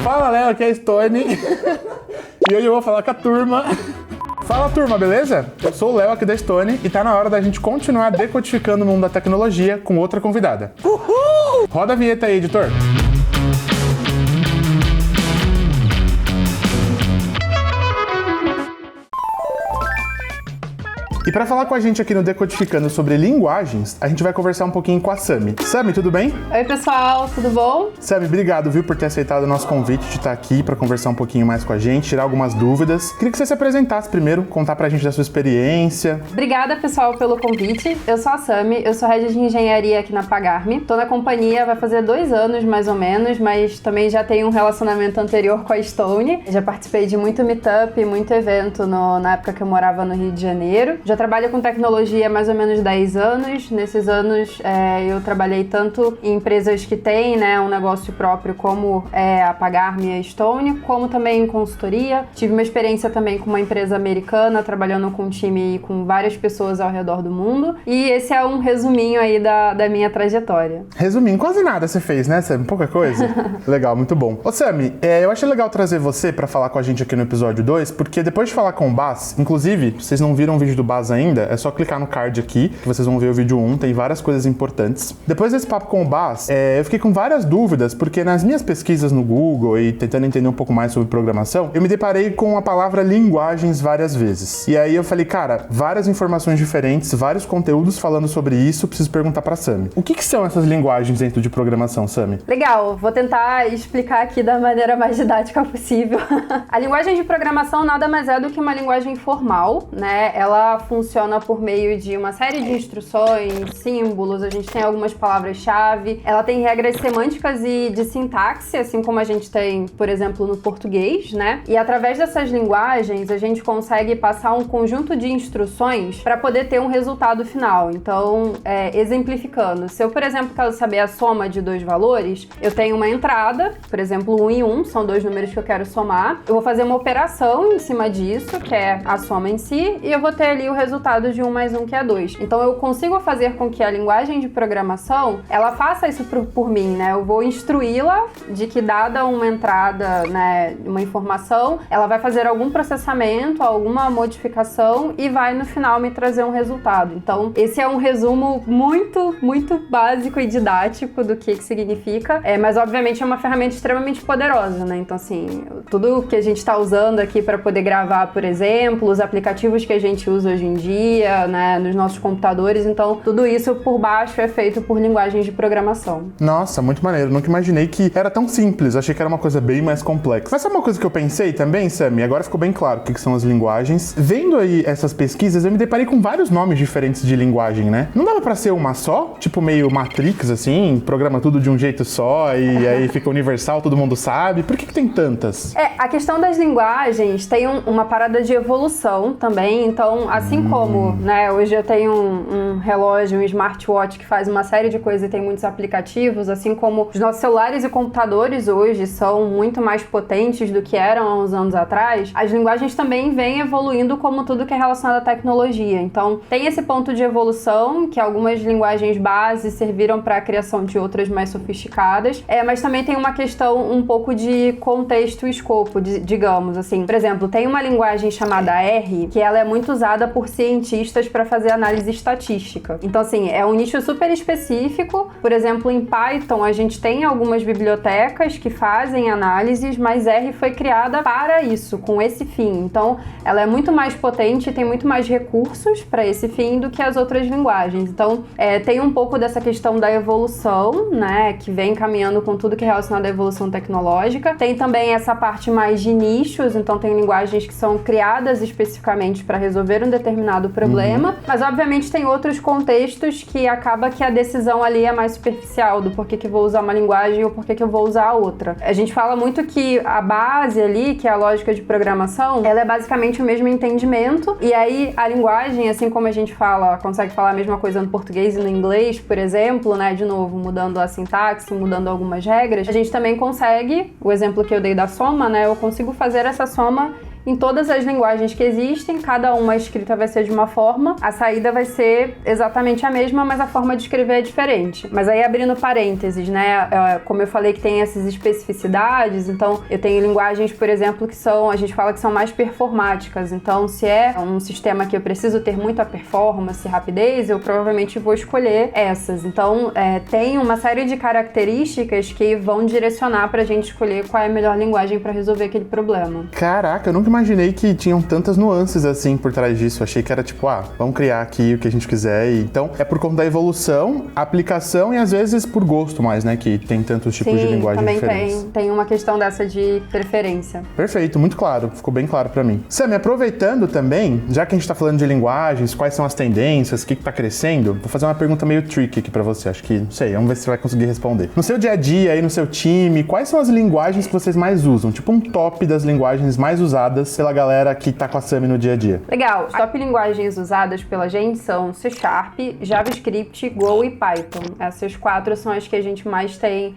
Fala, Léo, aqui é a Stone. E hoje eu vou falar com a turma. Fala, turma, beleza? Eu sou o Léo aqui da Stone e tá na hora da gente continuar decodificando o mundo da tecnologia com outra convidada. Uhul! Roda a vinheta aí, editor. E para falar com a gente aqui no Decodificando sobre linguagens, a gente vai conversar um pouquinho com a Sami. Sami, tudo bem? Oi, pessoal, tudo bom? Sami, obrigado, viu, por ter aceitado o nosso convite de estar aqui para conversar um pouquinho mais com a gente, tirar algumas dúvidas. Queria que você se apresentasse primeiro, contar pra gente da sua experiência. Obrigada, pessoal, pelo convite. Eu sou a Sami, eu sou head de engenharia aqui na Pagar.me. Tô na companhia, vai fazer 2 anos mais ou menos, mas também já tenho um relacionamento anterior com a Stone. Já participei de muito meetup, muito evento na época que eu morava no Rio de Janeiro. Já trabalho com tecnologia há mais ou menos 10 anos. Nesses anos eu trabalhei tanto em empresas que têm um negócio próprio, como a Pagar.me e a Stone, como também em consultoria. Tive uma experiência também com uma empresa americana, trabalhando com um time com várias pessoas ao redor do mundo. E esse é um resuminho aí da minha trajetória. Resuminho, quase nada você fez, né, Sami? Pouca coisa? Legal, muito bom. Ô, Sami, eu achei legal trazer você pra falar com a gente aqui no episódio 2, porque depois de falar com o Bas, inclusive, se vocês não viram o vídeo do Bas ainda, é só clicar no card aqui, que vocês vão ver o vídeo 1, tem várias coisas importantes. Depois desse papo com o Bas, eu fiquei com várias dúvidas, porque nas minhas pesquisas no Google e tentando entender um pouco mais sobre programação, eu me deparei com a palavra linguagens várias vezes. E aí eu falei, cara, várias informações diferentes, vários conteúdos falando sobre isso, preciso perguntar pra Sami. O que são essas linguagens dentro de programação, Sami? Legal, vou tentar explicar aqui da maneira mais didática possível. A linguagem de programação nada mais é do que uma linguagem formal, né? Ela funciona por meio de uma série de instruções, símbolos, a gente tem algumas palavras-chave, ela tem regras semânticas e de sintaxe, assim como a gente tem, por exemplo, no português, né? E através dessas linguagens, a gente consegue passar um conjunto de instruções para poder ter um resultado final. Então, exemplificando, se eu, por exemplo, quero saber a soma de 2 valores, eu tenho uma entrada, por exemplo, 1 e 1, são 2 números que eu quero somar, eu vou fazer uma operação em cima disso, que é a soma em si, e eu vou ter ali o resultado de 1 mais 1, que é 2. Então eu consigo fazer com que a linguagem de programação, ela faça isso por mim, né? Eu vou instruí-la de que, dada uma entrada, né, uma informação, ela vai fazer algum processamento, alguma modificação e vai no final me trazer um resultado. Então esse é um resumo muito, muito básico e didático do que significa, mas obviamente é uma ferramenta extremamente poderosa, né? Então assim, tudo que a gente está usando aqui para poder gravar, por exemplo, os aplicativos que a gente usa hoje em dia, né, nos nossos computadores, então tudo isso por baixo é feito por linguagens de programação. Nossa, muito maneiro. Nunca imaginei que era tão simples. Achei que era uma coisa bem mais complexa. Mas sabe uma coisa que eu pensei também, Sami? Agora ficou bem claro o que são as linguagens. Vendo aí essas pesquisas, eu me deparei com vários nomes diferentes de linguagem, né? Não dava pra ser uma só? Tipo meio Matrix, assim? Programa tudo de um jeito só e aí fica universal, todo mundo sabe? Por que tem tantas? A questão das linguagens tem uma parada de evolução também. Então, assim como, né, hoje eu tenho um relógio, um smartwatch que faz uma série de coisas e tem muitos aplicativos, assim como os nossos celulares e computadores hoje são muito mais potentes do que eram há uns anos atrás, as linguagens também vêm evoluindo como tudo que é relacionado à tecnologia. Então, tem esse ponto de evolução, que algumas linguagens base serviram para a criação de outras mais sofisticadas, mas também tem uma questão um pouco de contexto e escopo, digamos assim. Por exemplo, tem uma linguagem chamada R, que ela é muito usada por cientistas para fazer análise estatística. Então, assim, é um nicho super específico. Por exemplo, em Python, a gente tem algumas bibliotecas que fazem análises, mas R foi criada para isso, com esse fim. Então, ela é muito mais potente e tem muito mais recursos para esse fim do que as outras linguagens. Então, tem um pouco dessa questão da evolução, né, que vem caminhando com tudo que é relacionado à evolução tecnológica. Tem também essa parte mais de nichos, então tem linguagens que são criadas especificamente para resolver um determinado problema, mas obviamente tem outros contextos que acaba que a decisão ali é mais superficial do porquê que eu vou usar uma linguagem ou porquê que eu vou usar a outra. A gente fala muito que a base ali, que é a lógica de programação, ela é basicamente o mesmo entendimento, e aí a linguagem, assim como a gente consegue falar a mesma coisa no português e no inglês, por exemplo, né, de novo, mudando a sintaxe, mudando algumas regras, a gente também consegue, o exemplo que eu dei da soma, né, eu consigo fazer essa soma em todas as linguagens que existem, cada uma a escrita vai ser de uma forma, a saída vai ser exatamente a mesma, mas a forma de escrever é diferente. Mas aí abrindo parênteses, né, como eu falei que tem essas especificidades, então eu tenho linguagens, por exemplo, a gente fala que são mais performáticas, então se é um sistema que eu preciso ter muita performance, rapidez, eu provavelmente vou escolher essas. Então tem uma série de características que vão direcionar pra gente escolher qual é a melhor linguagem para resolver aquele problema. Caraca, eu nunca imaginei que tinham tantas nuances assim por trás disso. Achei que era tipo, vamos criar aqui o que a gente quiser. Então, é por conta da evolução, aplicação e às vezes por gosto mais, né? Que tem tantos tipos de linguagem diferentes. Sim, também tem uma questão dessa de preferência. Perfeito, muito claro. Ficou bem claro pra mim. Sammy, aproveitando também, já que a gente tá falando de linguagens, quais são as tendências, o que tá crescendo, vou fazer uma pergunta meio tricky aqui pra você. Acho que, não sei, vamos ver se você vai conseguir responder. No seu dia a dia aí, no seu time, quais são as linguagens que vocês mais usam? Tipo um top das linguagens mais usadas pela galera que tá com a Sammy no dia a dia. Legal. As top linguagens usadas pela gente são C#, JavaScript, Go e Python. Essas 4 são as que a gente mais tem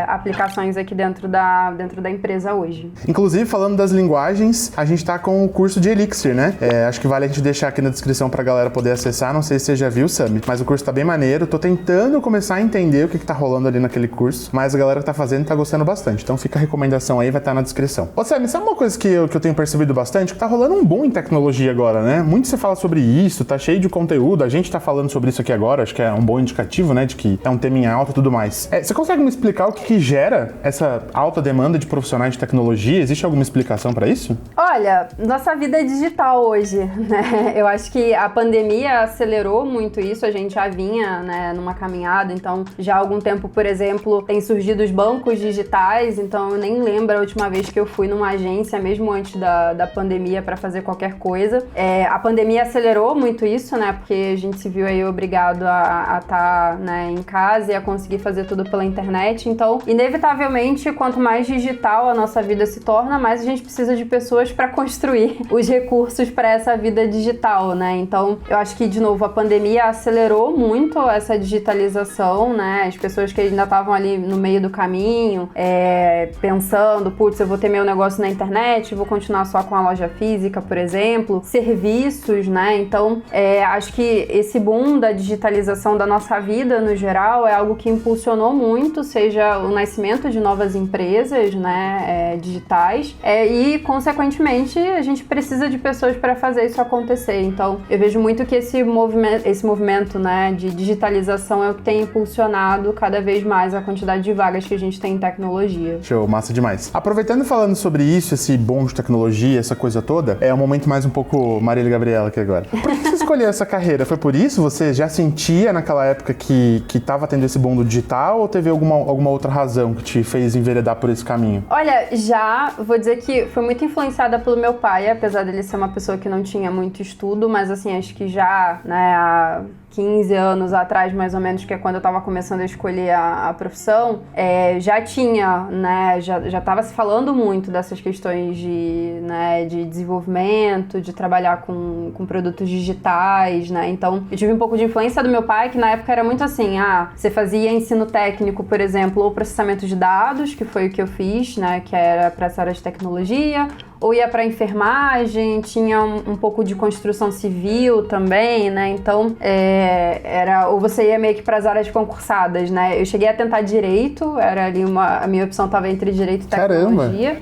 aplicações aqui dentro da empresa hoje. Inclusive, falando das linguagens, a gente tá com o curso de Elixir, né? Acho que vale a gente deixar aqui na descrição pra galera poder acessar. Não sei se você já viu, Sammy, mas o curso tá bem maneiro. Tô tentando começar a entender o que tá rolando ali naquele curso, mas a galera que tá fazendo tá gostando bastante. Então fica a recomendação aí, vai estar na descrição. Ô, Sammy, sabe uma coisa que eu tenho percebido bastante? Que tá rolando um boom em tecnologia agora, né? Muito se fala sobre isso, tá cheio de conteúdo. A gente tá falando sobre isso aqui agora, acho que é um bom indicativo, né? De que é um tema em alta e tudo mais. Você consegue me explicar o que gera essa alta demanda de profissionais de tecnologia? Existe alguma explicação pra isso? Olha, nossa vida é digital hoje, né? Eu acho que a pandemia acelerou muito isso, a gente já vinha, né, numa caminhada, então já há algum tempo, por exemplo, tem surgido os bancos digitais, então eu nem lembro a última vez que eu fui numa agência, mesmo antes da pandemia, para fazer qualquer coisa. A pandemia acelerou muito isso, né, porque a gente se viu aí obrigado a estar, né, em casa e a conseguir fazer tudo pela internet, então, inevitavelmente, quanto mais digital a nossa vida se torna, mais a gente precisa de pessoas para construir os recursos para essa vida digital, né? Então, eu acho que, de novo, a pandemia acelerou muito essa digitalização, né? As pessoas que ainda estavam ali no meio do caminho, pensando, putz, eu vou ter meu negócio na internet, vou continuar só com a loja física, por exemplo, serviços, né? Então, acho que esse boom da digitalização da nossa vida, no geral, é algo que impulsionou muito, seja o nascimento de novas empresas, né, digitais, e, consequentemente, a gente precisa de pessoas para fazer isso acontecer. Então, eu vejo muito que esse movimento, né, de digitalização é o que tem impulsionado cada vez mais a quantidade de vagas que a gente tem em tecnologia. Show, massa demais. Aproveitando e falando sobre isso, esse boom de tecnologia, essa coisa toda, é um momento mais um pouco Marília e Gabriela aqui agora. Por que você escolheu essa carreira? Foi por isso? Você já sentia naquela época que tava tendo esse boom do digital ou teve alguma outra razão que te fez enveredar por esse caminho? Olha, já vou dizer que foi muito influenciada pelo meu pai, apesar dele ser uma pessoa que não tinha muito estudo, mas assim, acho que já, né, há 15 anos atrás, mais ou menos, que é quando eu estava começando a escolher a profissão, já tinha, né, já estava se falando muito dessas questões de desenvolvimento, de trabalhar com produtos digitais, né, então eu tive um pouco de influência do meu pai, que na época era muito assim, você fazia ensino técnico, por exemplo, ou processamento de dados, que foi o que eu fiz, né, que era para essa área de tecnologia, ou ia para enfermagem, tinha um pouco de construção civil também, né? Então, ou você ia meio que para as áreas concursadas, né? Eu cheguei a tentar direito, era ali a minha opção estava entre direito e tecnologia.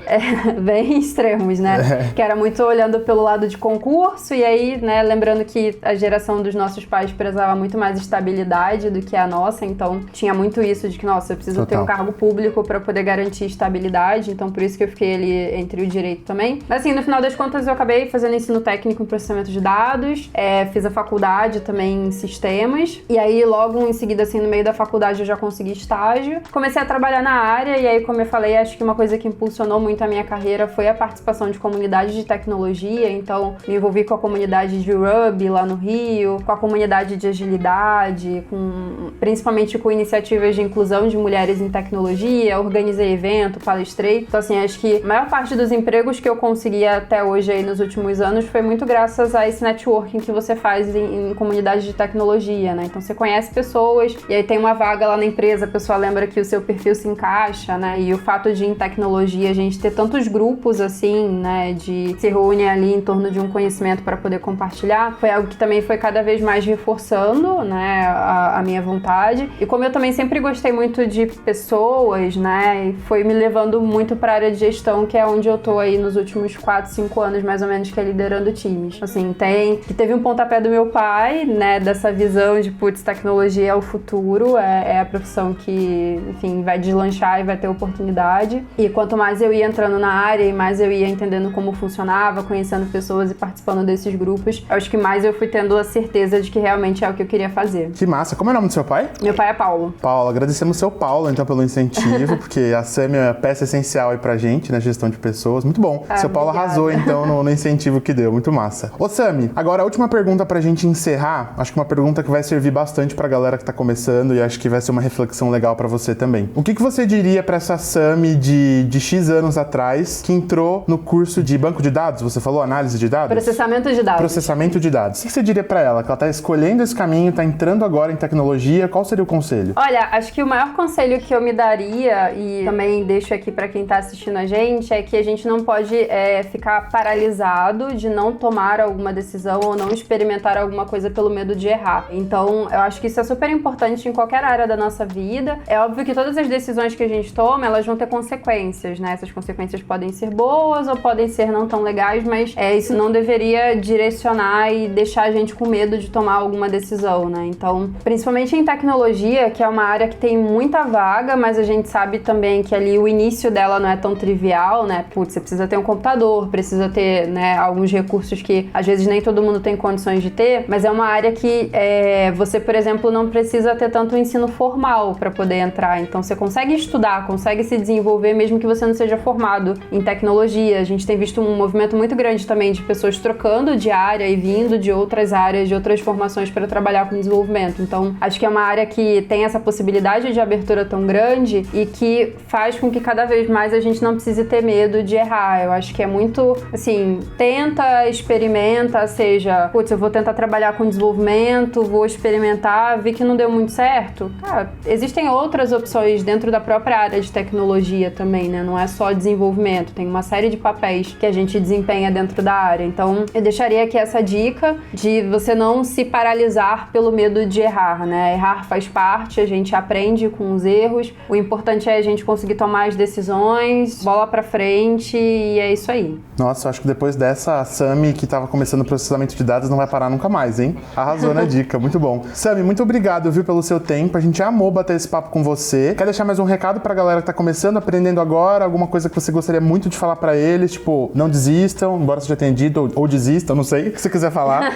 Bem extremos, né? Que era muito olhando pelo lado de concurso e aí, né, lembrando que a geração dos nossos pais prezava muito mais estabilidade do que a nossa, então tinha muito isso de que, nossa, eu preciso ter um cargo público para poder garantir estabilidade, então por isso que eu fiquei ali entre o direito também. Mas assim, no final das contas eu acabei fazendo ensino técnico em processamento de dados, fiz a faculdade também em sistemas, e aí logo em seguida, assim, no meio da faculdade eu já consegui estágio. Comecei a trabalhar na área e aí, como eu falei, acho que uma coisa que impulsionou muito a minha carreira foi a participação de comunidades de tecnologia, então me envolvi com a comunidade de Ruby lá no Rio, com a comunidade de agilidade, principalmente com iniciativas de inclusão de mulheres em tecnologia, organizei evento, palestrei. Então assim, acho que a maior parte dos empregos que eu eu consegui até hoje aí nos últimos anos foi muito graças a esse networking que você faz em comunidades de tecnologia, né? Então você conhece pessoas e aí tem uma vaga lá na empresa, a pessoa lembra que o seu perfil se encaixa, né? E o fato de em tecnologia a gente ter tantos grupos assim, né, de se reúnem ali em torno de um conhecimento para poder compartilhar, foi algo que também foi cada vez mais reforçando, né, a minha vontade. E como eu também sempre gostei muito de pessoas, né, e foi me levando muito para a área de gestão, que é onde eu tô aí nos últimos 4, 5 anos mais ou menos, que é liderando times. Assim, teve um pontapé do meu pai, né, dessa visão de, putz, tecnologia é o futuro, é a profissão que, enfim, vai deslanchar e vai ter oportunidade. E quanto mais eu ia entrando na área e mais eu ia entendendo como funcionava, conhecendo pessoas e participando desses grupos, acho que mais eu fui tendo a certeza de que realmente é o que eu queria fazer. Que massa. Como é o nome do seu pai? Meu pai é Paulo. Paulo, agradecemos seu Paulo, então, pelo incentivo, porque a Sami é peça essencial aí pra gente na gestão de pessoas. Muito bom. Seu Paulo arrasou, então, no incentivo que deu. Muito massa. Ô, Sami, agora a última pergunta pra gente encerrar. Acho que uma pergunta que vai servir bastante pra galera que tá começando e acho que vai ser uma reflexão legal pra você também. O que você diria pra essa Sami de X anos atrás que entrou no curso de banco de dados? Você falou análise de dados? Processamento de dados. Processamento de dados. O que você diria pra ela? Que ela tá escolhendo esse caminho, tá entrando agora em tecnologia. Qual seria o conselho? Olha, acho que o maior conselho que eu me daria, e também deixo aqui pra quem tá assistindo a gente, é que a gente não pode ficar paralisado de não tomar alguma decisão ou não experimentar alguma coisa pelo medo de errar. Então, eu acho que isso é super importante em qualquer área da nossa vida. É óbvio que todas as decisões que a gente toma, elas vão ter consequências, né? Essas consequências podem ser boas ou podem ser não tão legais, mas isso não deveria direcionar e deixar a gente com medo de tomar alguma decisão, né? Então, principalmente em tecnologia, que é uma área que tem muita vaga, mas a gente sabe também que ali o início dela não é tão trivial, né? Putz, você precisa ter um computador, precisa ter, né, alguns recursos que às vezes nem todo mundo tem condições de ter, mas é uma área que você, por exemplo, não precisa ter tanto ensino formal para poder entrar. Então, você consegue estudar, consegue se desenvolver mesmo que você não seja formado em tecnologia. A gente tem visto um movimento muito grande também de pessoas trocando de área e vindo de outras áreas, de outras formações para trabalhar com desenvolvimento. Então, acho que é uma área que tem essa possibilidade de abertura tão grande e que faz com que cada vez mais a gente não precise ter medo de errar. Eu acho que é muito, assim, tenta, experimenta, seja, putz, eu vou tentar trabalhar com desenvolvimento, vou experimentar, vi que não deu muito certo. Cara, existem outras opções dentro da própria área de tecnologia também, né? Não é só desenvolvimento, tem uma série de papéis que a gente desempenha dentro da área. Então, eu deixaria aqui essa dica de você não se paralisar pelo medo de errar, né? Errar faz parte, a gente aprende com os erros. O importante é a gente conseguir tomar as decisões, bola pra frente e é isso aí. Nossa, eu acho que depois dessa, a Sami, que tava começando o processamento de dados, não vai parar nunca mais, hein? Arrasou na dica, muito bom. Sami, muito obrigado, viu, pelo seu tempo. A gente amou bater esse papo com você. Quer deixar mais um recado pra galera que tá começando, aprendendo agora? Alguma coisa que você gostaria muito de falar pra eles? Tipo, não desistam, embora você já tenha dito, ou desistam, não sei, o que você quiser falar.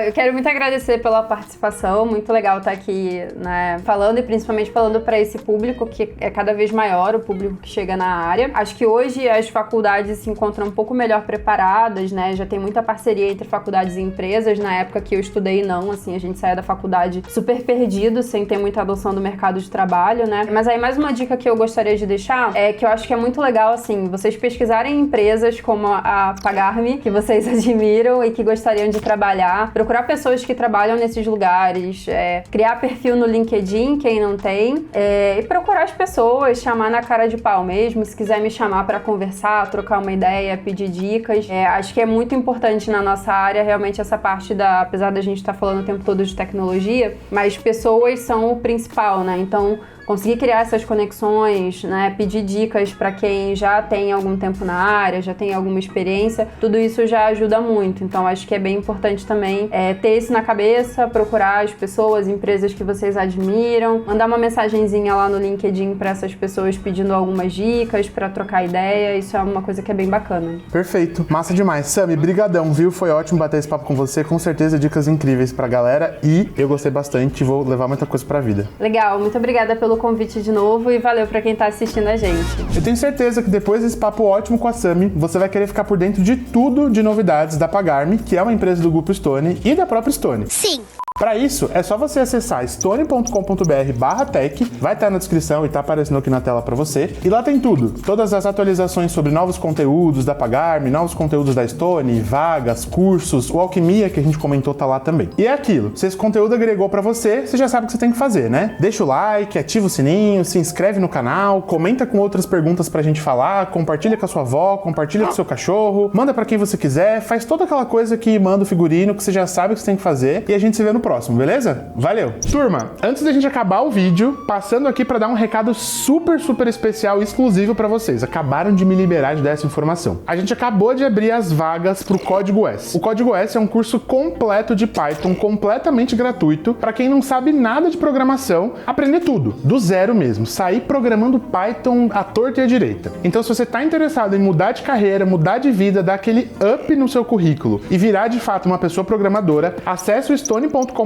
Eu quero muito agradecer pela participação, muito legal estar aqui, né, falando e principalmente falando para esse público que é cada vez maior, o público que chega na área. Acho que hoje as faculdades se encontram um pouco melhor preparadas, né, já tem muita parceria entre faculdades e empresas. Na época que eu estudei, não, assim, a gente saía da faculdade super perdido, sem ter muita noção do mercado de trabalho, né. Mas aí mais uma dica que eu gostaria de deixar é que eu acho que é muito legal, assim, vocês pesquisarem empresas como a Pagar.me, que vocês admiram e que gostariam de trabalhar, procurar pessoas que trabalham nesses lugares, criar perfil no LinkedIn, quem não tem, e procurar as pessoas, chamar na cara de pau mesmo, se quiser me chamar para conversar, trocar uma ideia, pedir dicas. Acho que é muito importante na nossa área, realmente, essa parte apesar da gente estar falando o tempo todo de tecnologia, mas pessoas são o principal, né? Então, conseguir criar essas conexões, né, pedir dicas para quem já tem algum tempo na área, já tem alguma experiência, tudo isso já ajuda muito. Então, acho que é bem importante também ter isso na cabeça, procurar as pessoas, empresas que vocês admiram, mandar uma mensagenzinha lá no LinkedIn para essas pessoas pedindo algumas dicas, para trocar ideia. Isso é uma coisa que é bem bacana. Perfeito. Massa demais. Sami, brigadão, viu? Foi ótimo bater esse papo com você. Com certeza, dicas incríveis pra galera e eu gostei bastante e vou levar muita coisa pra vida. Legal. Muito obrigada pelo convite de novo e valeu pra quem tá assistindo a gente. Eu tenho certeza que depois desse papo ótimo com a Sami, você vai querer ficar por dentro de tudo de novidades da Pagar.me, que é uma empresa do Grupo Stone e da própria Stone. Sim! Para isso, é só você acessar stone.com.br/tech, vai estar na descrição e tá aparecendo aqui na tela para você. E lá tem tudo, todas as atualizações sobre novos conteúdos da Pagar.me, novos conteúdos da Stone, vagas, cursos, o Alquimia que a gente comentou tá lá também. E é aquilo, se esse conteúdo agregou para você, você já sabe o que você tem que fazer, né? Deixa o like, ativa o sininho, se inscreve no canal, comenta com outras perguntas pra gente falar, compartilha com a sua avó, compartilha com o seu cachorro, manda pra quem você quiser, faz toda aquela coisa que manda o figurino, que você já sabe o que você tem que fazer, e a gente se vê no próximo, beleza? Valeu! Turma, antes da gente acabar o vídeo, passando aqui pra dar um recado super especial e exclusivo pra vocês. Acabaram de me liberar dessa informação. A gente acabou de abrir as vagas pro Código S. O Código S é um curso completo de Python, completamente gratuito, pra quem não sabe nada de programação, aprender tudo, do zero mesmo, sair programando Python à torta e à direita. Então, se você tá interessado em mudar de carreira, mudar de vida, dar aquele up no seu currículo e virar de fato uma pessoa programadora, acesse o stone.com.br/tech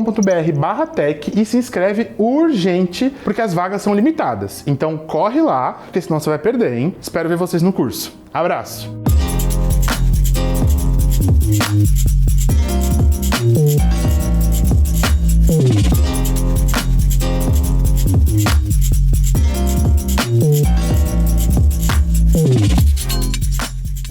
e se inscreve urgente, porque as vagas são limitadas. Então corre lá, porque senão você vai perder, hein? Espero ver vocês no curso. Abraço!